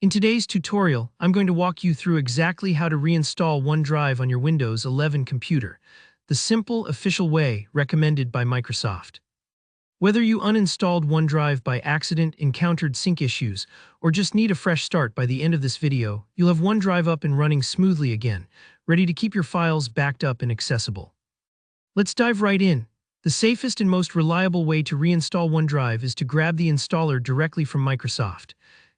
In today's tutorial, I'm going to walk you through exactly how to reinstall OneDrive on your Windows 11 computer, the simple, official way recommended by Microsoft. Whether you uninstalled OneDrive by accident, encountered sync issues, or just need a fresh start by the end of this video, you'll have OneDrive up and running smoothly again, ready to keep your files backed up and accessible. Let's dive right in. The safest and most reliable way to reinstall OneDrive is to grab the installer directly from Microsoft.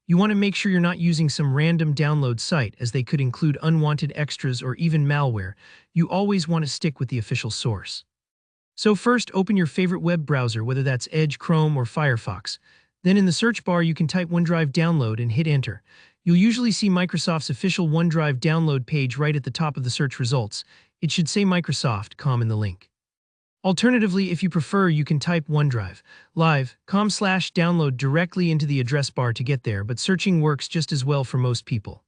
You want to make sure you're not using some random download site, as they could include unwanted extras or even malware. You always want to stick with the official source. So first, open your favorite web browser, whether that's Edge, Chrome, or Firefox. Then in the search bar, you can type OneDrive download and hit enter. You'll usually see Microsoft's official OneDrive download page right at the top of the search results. It should say Microsoft.com in the link. Alternatively, if you prefer, you can type OneDrive live.com/download directly into the address bar to get there, but searching works just as well for most people.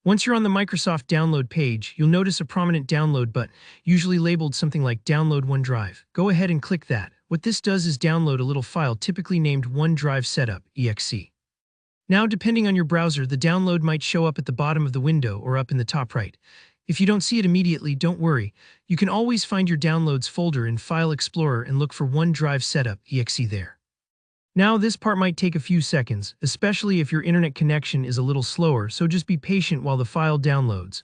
Once you're on the Microsoft download page, you'll notice a prominent download button, usually labeled something like Download OneDrive. Go ahead and click that. What this does is download a little file typically named OneDrive Setup.exe. Now, depending on your browser, the download might show up at the bottom of the window or up in the top right. If you don't see it immediately, don't worry. You can always find your Downloads folder in File Explorer and look for OneDrive Setup.exe there. Now, this part might take a few seconds, especially if your internet connection is a little slower, so just be patient while the file downloads.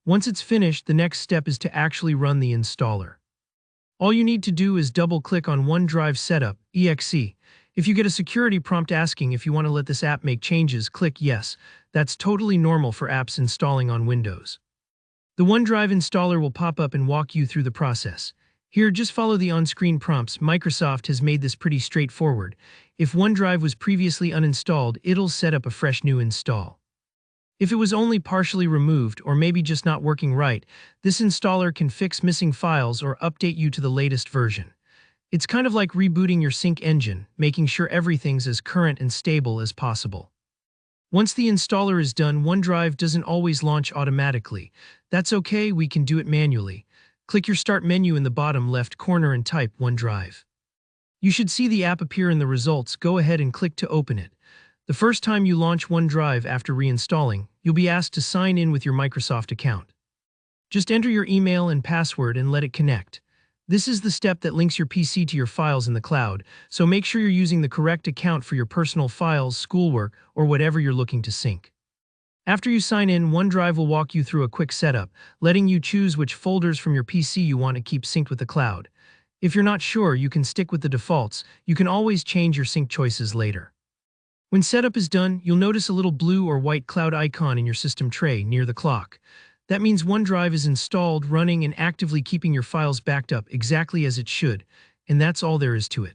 Once it's finished, the next step is to actually run the installer. All you need to do is double-click on OneDrive Setup.exe. If you get a security prompt asking if you want to let this app make changes, click Yes. That's totally normal for apps installing on Windows. The OneDrive installer will pop up and walk you through the process. Here, just follow the on-screen prompts. Microsoft has made this pretty straightforward. If OneDrive was previously uninstalled, it'll set up a fresh new install. If it was only partially removed or maybe just not working right, this installer can fix missing files or update you to the latest version. It's kind of like rebooting your sync engine, making sure everything's as current and stable as possible. Once the installer is done, OneDrive doesn't always launch automatically. That's okay, we can do it manually. Click your Start menu in the bottom left corner and type OneDrive. You should see the app appear in the results. Go ahead and click to open it. The first time you launch OneDrive after reinstalling, you'll be asked to sign in with your Microsoft account. Just enter your email and password and let it connect. This is the step that links your PC to your files in the cloud, so make sure you're using the correct account for your personal files, schoolwork, or whatever you're looking to sync. After you sign in, OneDrive will walk you through a quick setup, letting you choose which folders from your PC you want to keep synced with the cloud. If you're not sure, you can stick with the defaults. You can always change your sync choices later. When setup is done, you'll notice a little blue or white cloud icon in your system tray near the clock. That means OneDrive is installed, running, and actively keeping your files backed up exactly as it should, and that's all there is to it.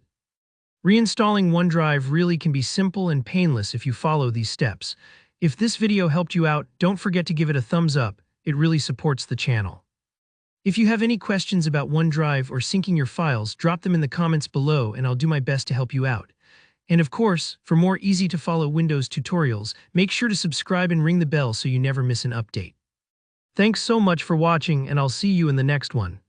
Reinstalling OneDrive really can be simple and painless if you follow these steps. If this video helped you out, don't forget to give it a thumbs up. It really supports the channel. If you have any questions about OneDrive or syncing your files, drop them in the comments below and I'll do my best to help you out. And of course, for more easy-to-follow Windows tutorials, make sure to subscribe and ring the bell so you never miss an update. Thanks so much for watching, and I'll see you in the next one.